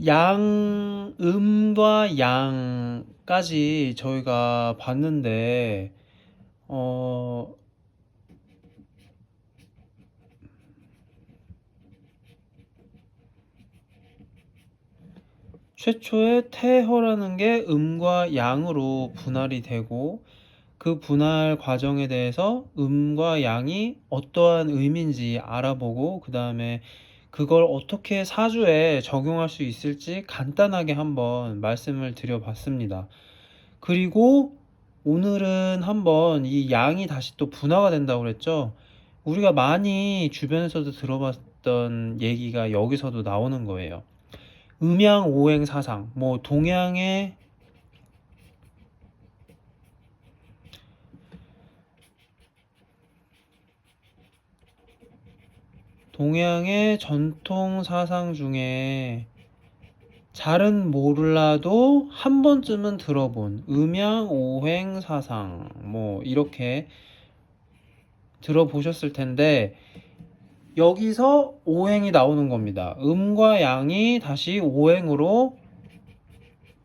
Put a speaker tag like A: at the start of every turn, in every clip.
A: 음과 양까지 저희가 봤는데, 어, 최초의 태허라는 게 음과 양으로 분할이 되고, 그 분할 과정에 대해서 음과 양이 어떠한 의미인지 알아보고, 그 다음에 그걸 어떻게 사주에 적용할 수 있을지 간단하게 한번 말씀을 드려봤습니다. 그리고 오늘은 한번 이 양이 다시 또 분화가 된다고 그랬죠. 우리가 많이 주변에서도 들어봤던 얘기가 여기서도 나오는 거예요. 음양 오행 사상, 뭐 동양의 전통 사상 중에 잘은 몰라도 한 번쯤은 들어본 음양 오행 사상, 뭐 이렇게 들어보셨을 텐데, 여기서 오행이 나오는 겁니다. 음과 양이 다시 오행으로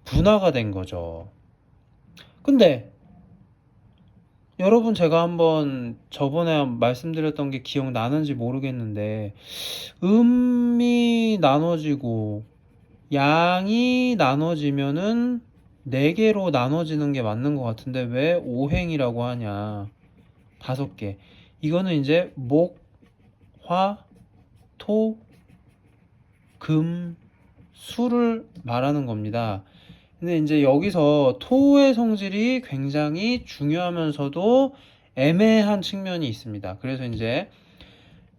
A: 분화가 된 거죠. 근데 여러분, 제가 한번 저번에 말씀드렸던 게 기억나는지 모르겠는데, 음이 나눠지고 양이 나눠지면은 4개로 나눠지는 게 맞는 것 같은데 왜 오행이라고 하냐. 5개. 이거는 이제 목, 화, 토, 금, 수를 말하는 겁니다. 근데 이제 여기서 토의 성질이 굉장히 중요하면서도 애매한 측면이 있습니다. 그래서 이제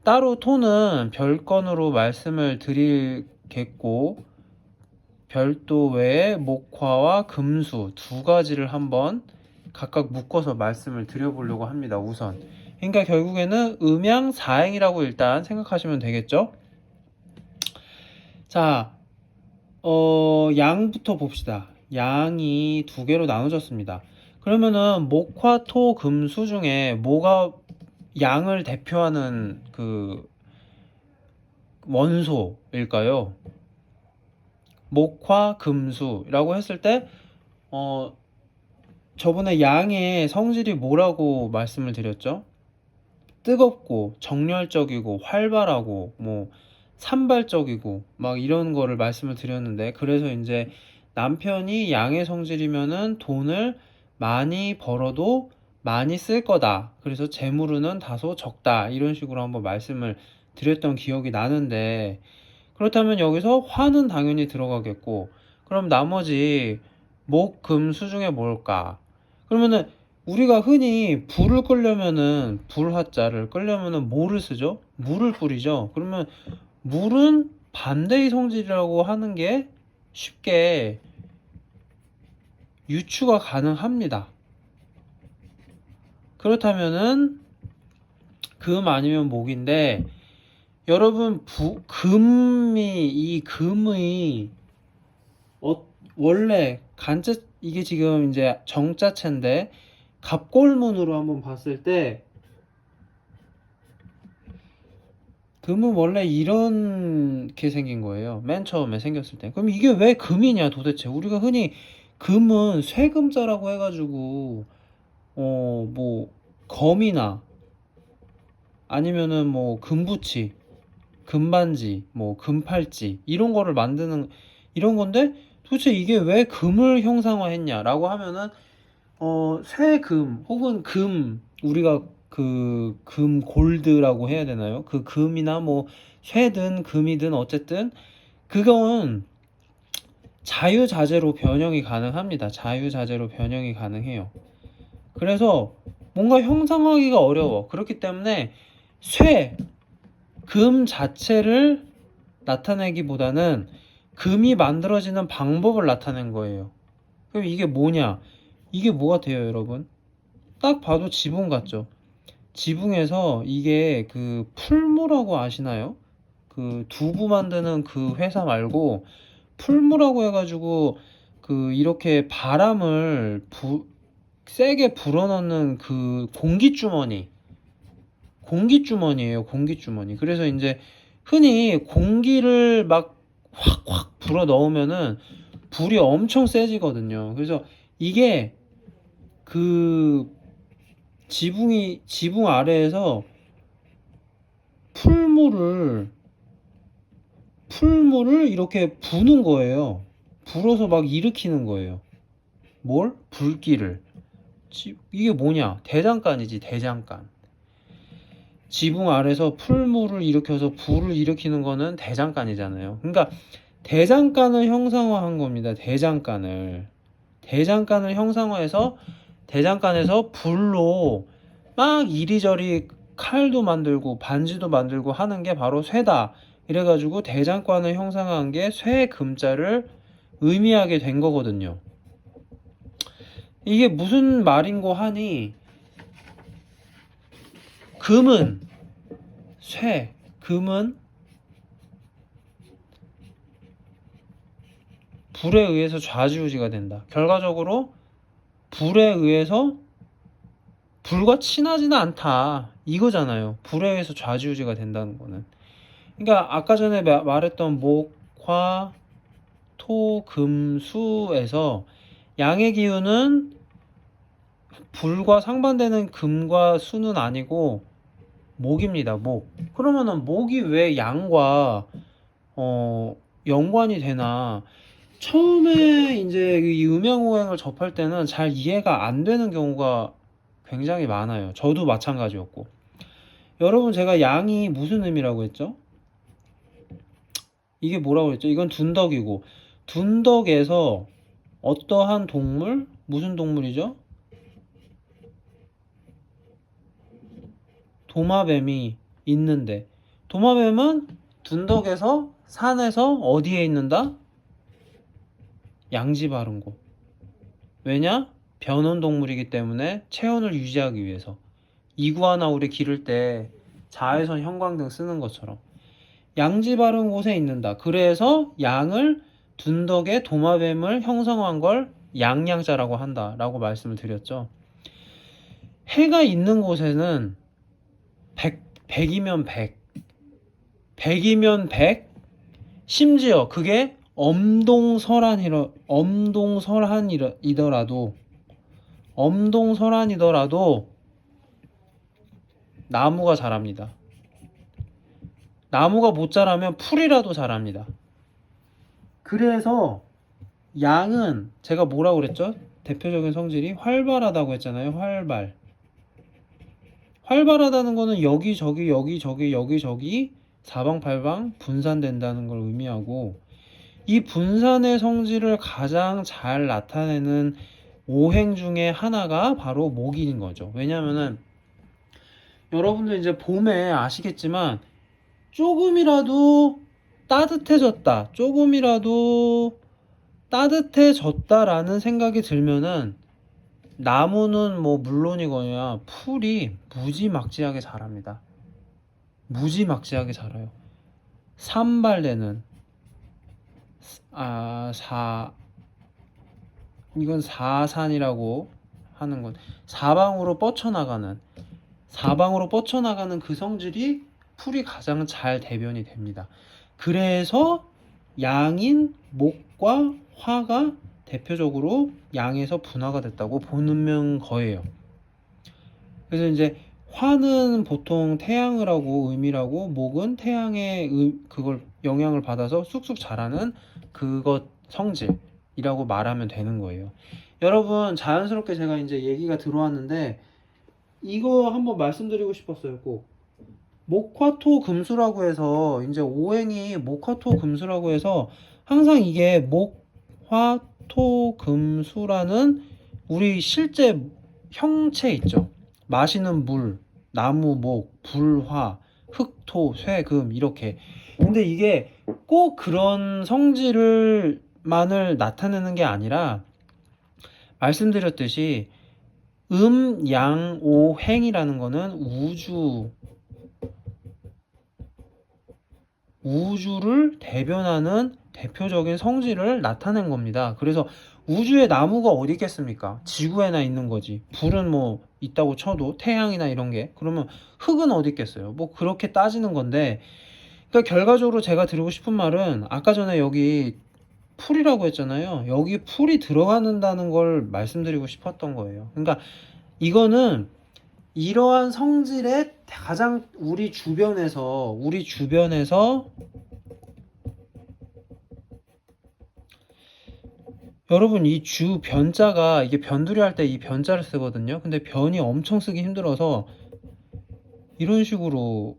A: 따로 토는 별건으로 말씀을 드리겠고, 별도 외에 목화와 금수 2가지를 한번 각각 묶어서 말씀을 드려보려고 합니다. 우선 그러니까 결국에는 음양 사행이라고 일단 생각하시면 되겠죠. 자, 양부터 봅시다. 양이 2개로 나눠졌습니다. 그러면은 목화 토 금수 중에 뭐가 양을 대표하는 그 원소일까요? 목화 금수라고 했을 때 저번에 양의 성질이 뭐라고 말씀을 드렸죠? 뜨겁고 정열적이고 활발하고 뭐 산발적이고 막 이런 거를 말씀을 드렸는데, 그래서 이제 남편이 양의 성질이면은 돈을 많이 벌어도 많이 쓸 거다. 그래서 재물은 다소 적다. 이런 식으로 한번 말씀을 드렸던 기억이 나는데, 그렇다면 여기서 화는 당연히 들어가겠고, 그럼 나머지 목, 금, 수 중에 뭘까? 그러면은 우리가 흔히 불을 끄려면은 불화자를 끄려면은 뭐를 쓰죠? 물을 뿌리죠. 그러면 물은 반대의 성질이라고 하는 게 쉽게 유추가 가능합니다. 그렇다면은 금 아니면 목인데, 여러분 이 금의 원래 간자, 이게 지금 이제 정자체인데 갑골문으로 한번 봤을 때 금은 원래 이렇게 생긴 거예요. 맨 처음에 생겼을 때. 그럼 이게 왜 금이냐 도대체. 우리가 흔히 금은 쇠금자라고 해가지고 뭐 검이나 아니면은 뭐 금부치, 금반지, 뭐 금팔찌 이런 거를 만드는 이런 건데, 도대체 이게 왜 금을 형상화했냐라고 하면은 쇠금 혹은 금, 우리가 그 금 골드라고 해야 되나요? 그 금이나 뭐 쇠든 금이든 어쨌든 그건 자유자재로 변형이 가능합니다. 자유자재로 변형이 가능해요. 그래서 뭔가 형상화하기가 어려워. 그렇기 때문에 쇠, 금 자체를 나타내기보다는 금이 만들어지는 방법을 나타낸 거예요. 그럼 이게 뭐냐? 이게 뭐가 돼요, 여러분? 딱 봐도 지붕 같죠? 지붕에서 이게 그 풀무라고 아시나요? 그 두부 만드는 그 회사 말고 풀무라고 해가지고 그 이렇게 바람을 세게 불어넣는 그 공기주머니예요, 공기주머니. 그래서 이제 흔히 공기를 막 확확 불어 넣으면은 불이 엄청 세지거든요. 그래서 이게 그 지붕 아래에서 풀물을 이렇게 부는 거예요. 불어서 막 일으키는 거예요. 뭘? 불길을. 이게 뭐냐? 대장간이지, 대장간. 지붕 아래서 풀물을 일으켜서 불을 일으키는 거는 대장간이잖아요. 그러니까 대장간을 형상화한 겁니다. 대장간을 형상화해서 대장간에서 불로 막 이리저리 칼도 만들고 반지도 만들고 하는 게 바로 쇠다. 이래가지고 대장간을 형상화한 게 쇠금자를 의미하게 된 거거든요. 이게 무슨 말인고 하니, 금은 불에 의해서 좌지우지가 된다. 결과적으로 불에 의해서 불과 친하지는 않다. 이거잖아요. 불에 의해서 좌지우지가 된다는 거는. 그러니까 아까 전에 말했던 목, 화, 토, 금, 수에서 양의 기운은 불과 상반되는 금과 수는 아니고 목입니다. 목. 그러면은 목이 왜 양과 연관이 되나? 처음에 이제 이 음양오행을 접할 때는 잘 이해가 안 되는 경우가 굉장히 많아요. 저도 마찬가지였고. 여러분, 제가 양이 무슨 의미라고 했죠? 이게 뭐라고 했죠? 이건 둔덕이고, 둔덕에서 어떠한 동물? 무슨 동물이죠? 도마뱀이 있는데, 도마뱀은 둔덕에서 산에서 어디에 있는다? 양지 바른 곳. 왜냐? 변온동물이기 때문에 체온을 유지하기 위해서. 이구아나우리 기를 때 자외선 형광등 쓰는 것처럼 양지 바른 곳에 있는다. 그래서 양을 둔덕에 도마뱀을 형성한 걸 양양자라고 한다라고 말씀을 드렸죠. 해가 있는 곳에는 100이면 100이면 100, 심지어 그게 엄동설한이더라도 나무가 자랍니다. 나무가 못 자라면 풀이라도 자랍니다. 그래서 양은 제가 뭐라고 그랬죠? 대표적인 성질이 활발하다고 했잖아요. 활발하다는 거는 여기저기 사방팔방 분산된다는 걸 의미하고, 이 분산의 성질을 가장 잘 나타내는 오행 중에 하나가 바로 목인 거죠. 왜냐면은 여러분들 이제 봄에 아시겠지만 조금이라도 따뜻해졌다라는 생각이 들면은 나무는 뭐 물론이거나 풀이 무지막지하게 자랍니다. 무지막지하게 자라요. 산발되는 이건 사산이라고 하는 건 사방으로 뻗쳐나가는 그 성질이 풀이 가장 잘 대변이 됩니다. 그래서 양인 목과 화가 대표적으로 양에서 분화가 됐다고 보는 거예요. 그래서 이제 화는 보통 태양을 하고 의미라고, 목은 태양의 그걸 영향을 받아서 쑥쑥 자라는 그것 성질이라고 말하면 되는 거예요. 여러분, 자연스럽게 제가 이제 얘기가 들어왔는데 이거 한번 말씀드리고 싶었어요. 꼭 목화토 금수라고 해서 이제 오행이 목화토 금수라고 해서 항상 이게 목화토 금수라는 우리 실제 형체 있죠. 마시는 물, 나무, 목, 불, 화, 흙, 토, 쇠, 금 이렇게. 근데 이게 꼭 그런 성질을만을 나타내는 게 아니라 말씀드렸듯이 양, 오, 행이라는 거는 우주를 대변하는 대표적인 성질을 나타낸 겁니다. 그래서 우주에 나무가 어디 있겠습니까? 지구에나 있는 거지. 불은 뭐 있다고 쳐도 태양이나 이런 게. 그러면 흙은 어디 있겠어요? 뭐 그렇게 따지는 건데, 그러니까 결과적으로 제가 드리고 싶은 말은 아까 전에 여기 풀이라고 했잖아요. 여기 풀이 들어간다는 걸 말씀드리고 싶었던 거예요. 그러니까 이거는 이러한 성질의 가장 우리 주변에서 여러분 이 주 변자가 이게 변두리 할 때 이 변자를 쓰거든요. 근데 변이 엄청 쓰기 힘들어서 이런 식으로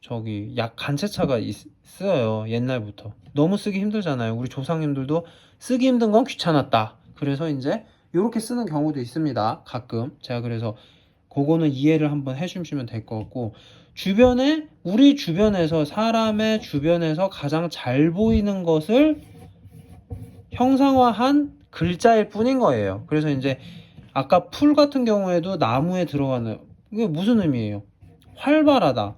A: 저기 약 간체차가 쓰여요. 옛날부터. 너무 쓰기 힘들잖아요. 우리 조상님들도 쓰기 힘든 건 귀찮았다. 그래서 이제 이렇게 쓰는 경우도 있습니다. 가끔. 제가 그래서 그거는 이해를 한번 해주시면 될 것 같고, 우리 주변에서, 사람의 주변에서 가장 잘 보이는 것을 형상화한 글자일 뿐인 거예요. 그래서 이제 아까 풀 같은 경우에도 나무에 들어가는, 이게 무슨 의미예요? 활발하다.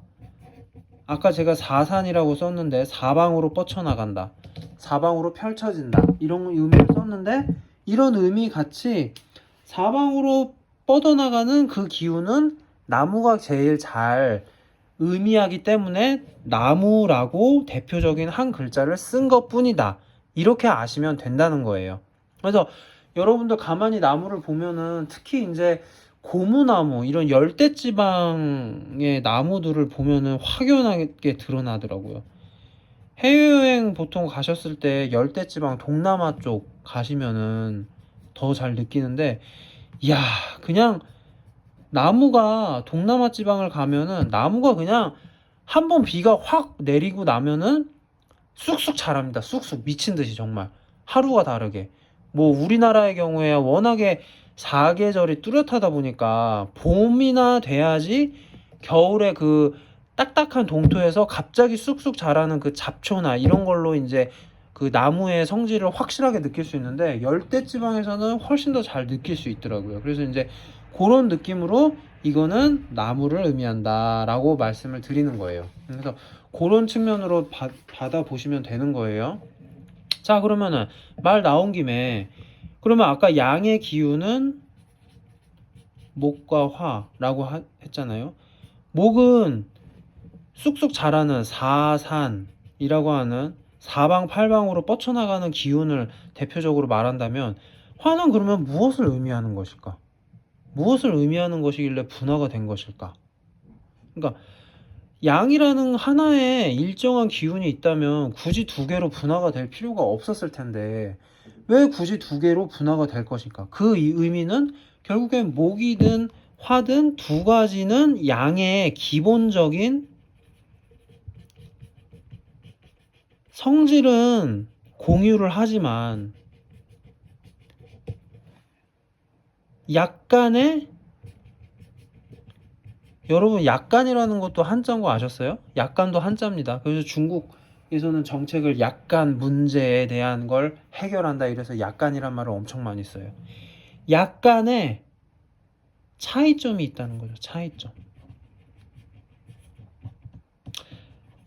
A: 아까 제가 사산이라고 썼는데 사방으로 뻗쳐나간다, 사방으로 펼쳐진다, 이런 의미를 썼는데, 이런 의미 같이 사방으로 뻗어나가는 그 기운은 나무가 제일 잘 의미하기 때문에 나무라고 대표적인 한 글자를 쓴 것뿐이다, 이렇게 아시면 된다는 거예요. 그래서 여러분들 가만히 나무를 보면은, 특히 이제 고무나무, 이런 열대지방의 나무들을 보면은 확연하게 드러나더라고요. 해외여행 보통 가셨을 때 열대지방 동남아 쪽 가시면은 더 잘 느끼는데, 이야, 그냥 나무가, 동남아 지방을 가면은 나무가 그냥 한번 비가 확 내리고 나면은 쑥쑥 자랍니다. 쑥쑥 미친 듯이, 정말 하루가 다르게. 뭐 우리나라의 경우에 워낙에 사계절이 뚜렷하다 보니까 봄이나 돼야지 겨울에 그 딱딱한 동토에서 갑자기 쑥쑥 자라는 그 잡초나 이런 걸로 이제 그 나무의 성질을 확실하게 느낄 수 있는데, 열대 지방에서는 훨씬 더 잘 느낄 수 있더라고요. 그래서 이제 그런 느낌으로 이거는 나무를 의미한다 라고 말씀을 드리는 거예요. 그래서 그런 측면으로 받아보시면 되는 거예요. 자, 그러면은 말 나온 김에, 그러면 아까 양의 기운은 목과 화라고 했잖아요. 목은 쑥쑥 자라는 사산이라고 하는 사방팔방으로 뻗쳐나가는 기운을 대표적으로 말한다면, 화는 그러면 무엇을 의미하는 것일까? 무엇을 의미하는 것이길래 분화가 된 것일까? 그러니까 양이라는 하나의 일정한 기운이 있다면 굳이 두 개로 분화가 될 필요가 없었을 텐데, 왜 굳이 두 개로 분화가 될 것일까? 그 의미는 결국엔 목이든 화든 두 가지는 양의 기본적인 성질은 공유를 하지만 약간의, 여러분 약간이라는 것도 한자인 거 아셨어요? 약간도 한자입니다. 그래서 중국에서는 정책을 약간 문제에 대한 걸 해결한다 이래서 약간이란 말을 엄청 많이 써요. 약간의 차이점이 있다는 거죠. 차이점.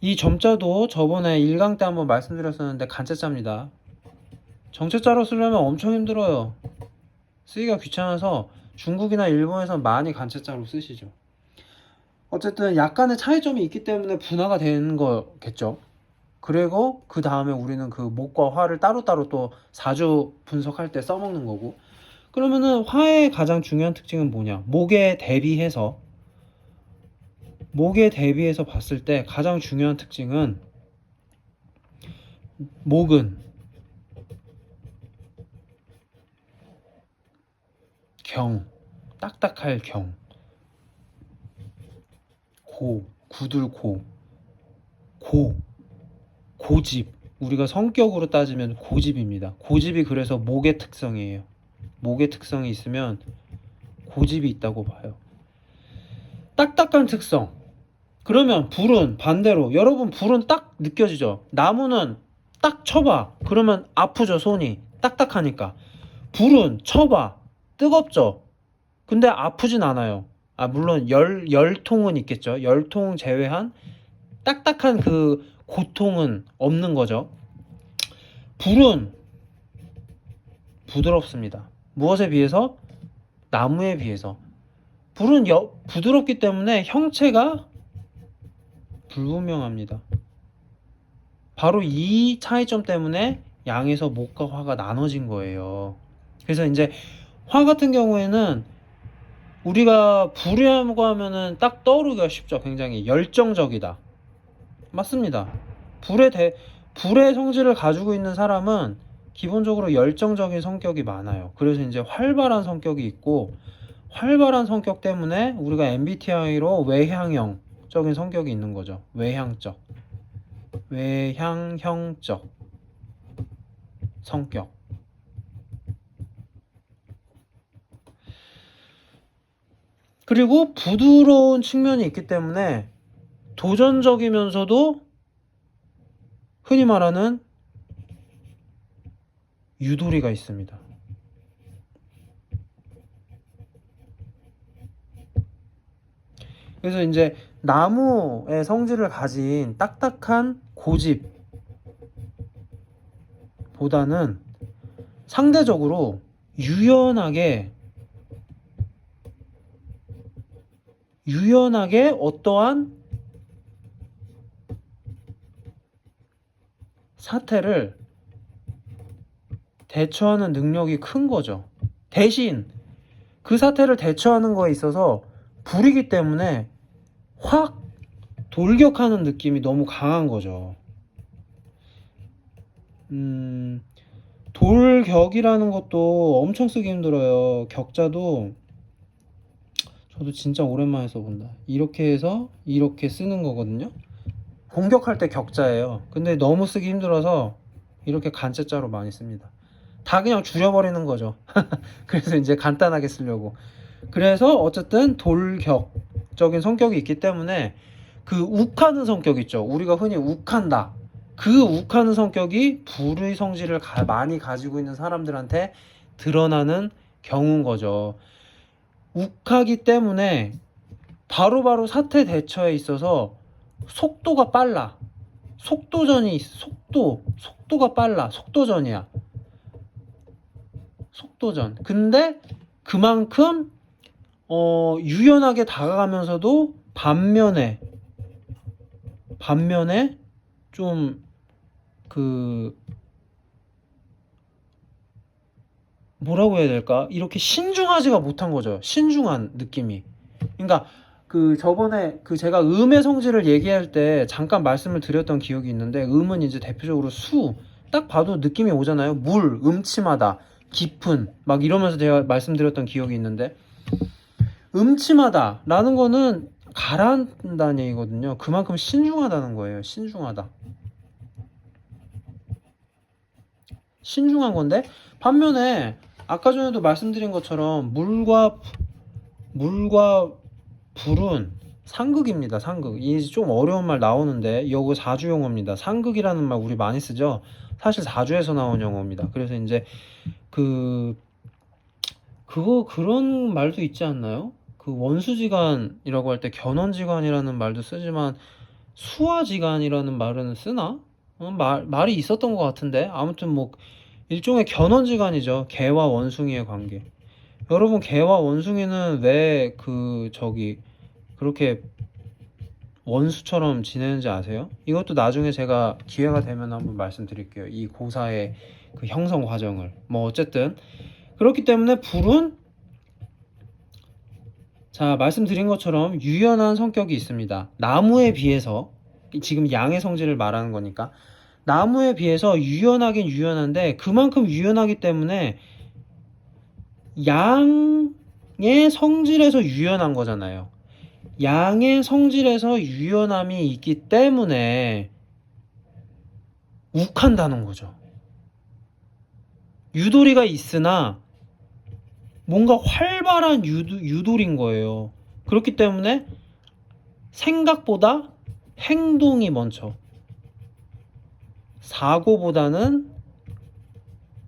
A: 이 점자도 저번에 1강 때 한번 말씀드렸었는데 간체자입니다. 정체자로 쓰려면 엄청 힘들어요. 쓰기가 귀찮아서 중국이나 일본에서 많이 간체자로 쓰시죠. 어쨌든 약간의 차이점이 있기 때문에 분화가 되는 거겠죠. 그리고 그 다음에 우리는 그 목과 화를 따로따로 또 사주 분석할 때 써먹는 거고. 그러면은 화의 가장 중요한 특징은 뭐냐? 목에 대비해서 봤을 때 가장 중요한 특징은, 목은 경, 딱딱할 경, 고집. 우리가 성격으로 따지면 고집입니다. 고집이 그래서 목의 특성이에요. 목의 특성이 있으면 고집이 있다고 봐요. 딱딱한 특성. 그러면 불은 반대로, 여러분 불은 딱 느껴지죠? 나무는 딱 쳐봐. 그러면 아프죠, 손이. 딱딱하니까. 불은 쳐봐. 뜨겁죠? 근데 아프진 않아요. 물론 열통은 있겠죠. 열통 제외한 딱딱한 그 고통은 없는 거죠. 불은 부드럽습니다. 무엇에 비해서? 나무에 비해서. 불은 부드럽기 때문에 형체가 불분명합니다. 바로 이 차이점 때문에 양에서 목과 화가 나눠진 거예요. 그래서 이제 화 같은 경우에는 우리가 불이라고 하면은 딱 떠오르기가 쉽죠. 굉장히 열정적이다. 맞습니다. 불의 성질을 가지고 있는 사람은 기본적으로 열정적인 성격이 많아요. 그래서 이제 활발한 성격이 있고, 활발한 성격 때문에 우리가 MBTI로 외향형적인 성격이 있는 거죠. 외향형적 성격. 그리고 부드러운 측면이 있기 때문에 도전적이면서도 흔히 말하는 유도리가 있습니다. 그래서 이제 나무의 성질을 가진 딱딱한 고집보다는 상대적으로 유연하게 어떠한 사태를 대처하는 능력이 큰 거죠. 대신 그 사태를 대처하는 거에 있어서 불이기 때문에 확 돌격하는 느낌이 너무 강한 거죠. 돌격이라는 것도 엄청 쓰기 힘들어요. 격자도 저도 진짜 오랜만에 써본다. 이렇게 해서 이렇게 쓰는 거거든요. 공격할 때 격자예요. 근데 너무 쓰기 힘들어서 이렇게 간체자로 많이 씁니다. 다 그냥 줄여버리는 거죠. 그래서 이제 간단하게 쓰려고. 그래서 어쨌든 돌격적인 성격이 있기 때문에 그 욱하는 성격 있죠. 우리가 흔히 욱한다. 그 욱하는 성격이 불의 성질을 많이 가지고 있는 사람들한테 드러나는 경우인 거죠. 욱하기 때문에 바로바로 사태 대처에 있어서 속도가 빨라. 속도가 빨라. 속도전이야. 속도전. 근데 그만큼 유연하게 다가가면서도 반면에 좀 뭐라고 해야 될까? 이렇게 신중하지가 못한 거죠. 신중한 느낌이. 그러니까 저번에 제가 음의 성질을 얘기할 때 잠깐 말씀을 드렸던 기억이 있는데, 음은 이제 대표적으로 딱 봐도 느낌이 오잖아요. 물, 음침하다, 깊은, 막 이러면서 제가 말씀드렸던 기억이 있는데, 음침하다라는 거는 가라앉는다는 얘기거든요. 그만큼 신중하다는 거예요. 신중한 건데, 반면에 아까 전에도 말씀드린 것처럼 물과 불은 상극입니다. 상극. 이 좀 어려운 말 나오는데 이거 사주 용어입니다. 상극이라는 말 우리 많이 쓰죠. 사실 사주에서 나온 용어입니다. 그래서 이제 그런 말도 있지 않나요? 원수지간이라고 할 때 견원지간이라는 말도 쓰지만 수화지간이라는 말은 쓰나? 말이 있었던 것 같은데, 아무튼 뭐 일종의 견원지간이죠. 개와 원숭이의 관계. 여러분, 개와 원숭이는 왜 그렇게 원수처럼 지내는지 아세요? 이것도 나중에 제가 기회가 되면 한번 말씀드릴게요. 이 고사의 그 형성 과정을. 뭐 어쨌든 그렇기 때문에 불은, 자, 말씀드린 것처럼 유연한 성격이 있습니다. 나무에 비해서, 지금 양의 성질을 말하는 거니까, 나무에 비해서 유연하긴 유연한데 그만큼 유연하기 때문에 양의 성질에서 유연한 거잖아요. 양의 성질에서 유연함이 있기 때문에 욱한다는 거죠. 유도리가 있으나 뭔가 활발한 유도리인 거예요. 그렇기 때문에 생각보다 행동이 먼저, 사고보다는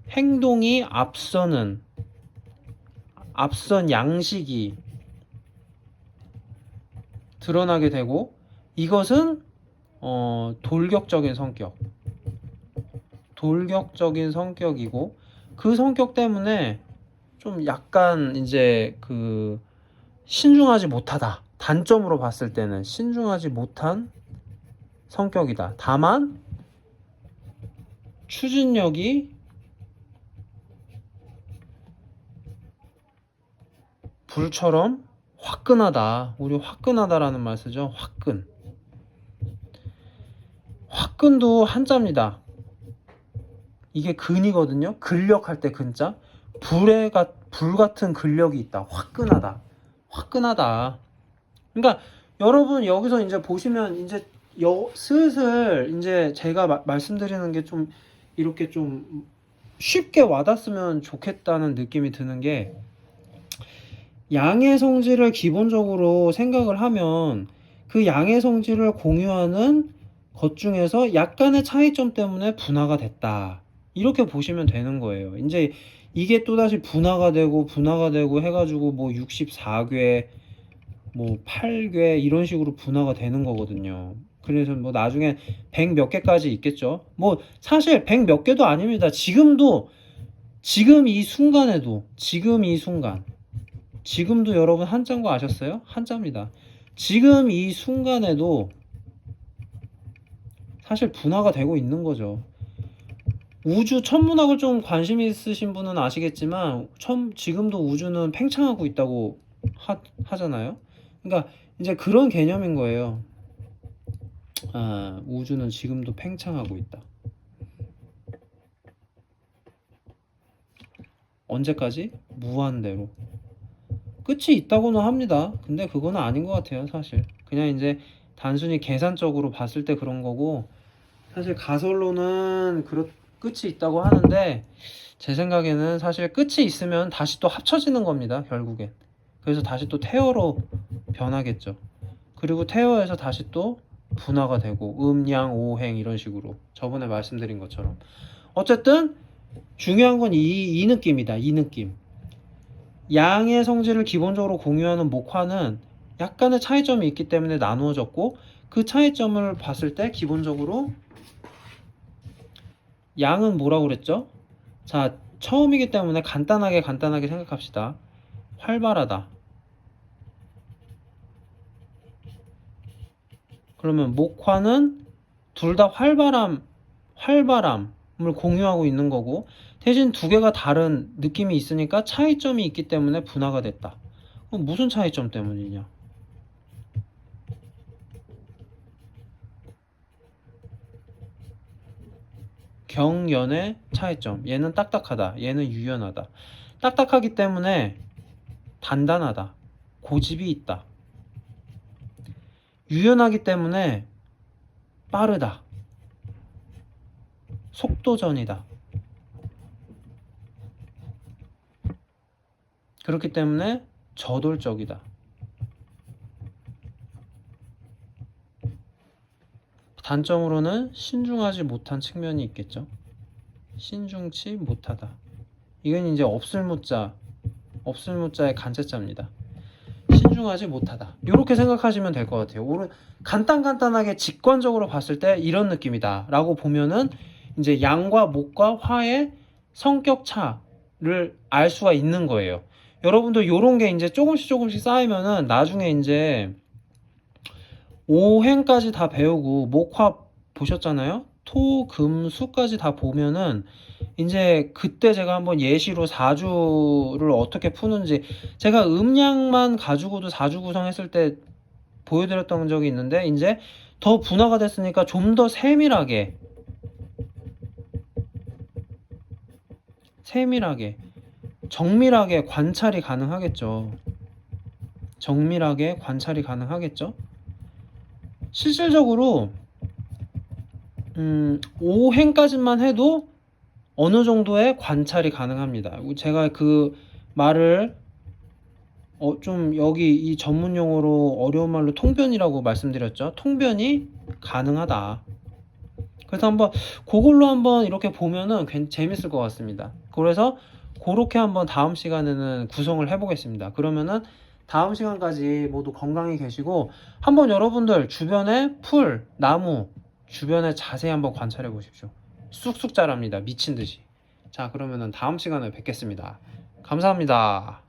A: 행동이 앞선 양식이 드러나게 되고, 이것은 돌격적인 성격이고, 그 성격 때문에 좀 약간 이제 신중하지 못하다. 단점으로 봤을 때는 신중하지 못한 성격이다. 다만 추진력이 불처럼 화끈하다. 우리 화끈하다라는 말 쓰죠. 화끈. 화끈도 한자입니다. 이게 근이거든요. 근력할 때 근자. 불 같은 근력이 있다. 화끈하다. 화끈하다. 그러니까 여러분 여기서 이제 보시면 이제 슬슬 이제 제가 말씀드리는 게 좀 이렇게 좀 쉽게 와닿으면 좋겠다는 느낌이 드는 게, 양의 성질을 기본적으로 생각을 하면 그 양의 성질을 공유하는 것 중에서 약간의 차이점 때문에 분화가 됐다. 이렇게 보시면 되는 거예요. 이제 이게 또다시 분화가 되고 해가지고 뭐 64궤, 뭐 8궤 이런 식으로 분화가 되는 거거든요. 그래서 뭐 나중에 100 몇 개까지 있겠죠. 뭐 사실 100 몇 개도 아닙니다. 지금도, 지금 이 순간에도, 지금도 여러분 한자인 거 아셨어요? 한자입니다. 지금 이 순간에도 사실 분화가 되고 있는 거죠. 우주 천문학을 좀 관심 있으신 분은 아시겠지만 지금도 우주는 팽창하고 있다고 하잖아요. 그러니까 이제 그런 개념인 거예요. 우주는 지금도 팽창하고 있다. 언제까지? 무한대로. 끝이 있다고는 합니다. 근데 그거는 아닌 것 같아요, 사실. 그냥 이제 단순히 계산적으로 봤을 때 그런 거고, 사실 가설로는 끝이 있다고 하는데, 제 생각에는 사실 끝이 있으면 다시 또 합쳐지는 겁니다, 결국엔. 그래서 다시 또 태어로 변하겠죠. 그리고 태어에서 다시 또 분화가 되고, 양, 오행 이런 식으로 저번에 말씀드린 것처럼. 어쨌든 중요한 건 이 느낌이다. 이 느낌. 양의 성질을 기본적으로 공유하는 목화는 약간의 차이점이 있기 때문에 나누어졌고, 그 차이점을 봤을 때 기본적으로 양은 뭐라고 그랬죠? 자, 처음이기 때문에 간단하게 생각합시다. 활발하다. 그러면 목화는 둘 다 활발함을 공유하고 있는 거고, 대신 두 개가 다른 느낌이 있으니까 차이점이 있기 때문에 분화가 됐다. 그럼 무슨 차이점 때문이냐? 경연의 차이점. 얘는 딱딱하다. 얘는 유연하다. 딱딱하기 때문에 단단하다. 고집이 있다. 유연하기 때문에 빠르다. 속도전이다. 그렇기 때문에 저돌적이다. 단점으로는 신중하지 못한 측면이 있겠죠. 신중치 못하다. 이건 이제 없을무자의 간체자입니다. 신중하지 못하다. 이렇게 생각하시면 될 것 같아요. 간단하게 직관적으로 봤을 때 이런 느낌이다 라고 보면은 이제 양과 목과 화의 성격 차를 알 수가 있는 거예요. 여러분들 요런 게 이제 조금씩 쌓이면은 나중에 이제 오행까지 다 배우고 목화 보셨잖아요. 토, 금, 수까지 다 보면은 이제 그때 제가 한번 예시로 사주를 어떻게 푸는지, 제가 음양만 가지고도 사주 구성했을 때 보여드렸던 적이 있는데, 이제 더 분화가 됐으니까 좀 더 세밀하게 정밀하게 관찰이 가능하겠죠. 실질적으로 5행까지만 해도 어느 정도의 관찰이 가능합니다. 제가 그 말을 좀 여기 이 전문 용어로 어려운 말로 통변이라고 말씀드렸죠. 통변이 가능하다. 그래서 그걸로 한번 이렇게 보면은 재밌을 것 같습니다. 그래서 그렇게 한번 다음 시간에는 구성을 해보겠습니다. 그러면은 다음 시간까지 모두 건강히 계시고, 한번 여러분들 주변에 풀, 나무 주변에 자세히 한번 관찰해 보십시오. 쑥쑥 자랍니다. 미친 듯이. 자, 그러면은 다음 시간에 뵙겠습니다. 감사합니다.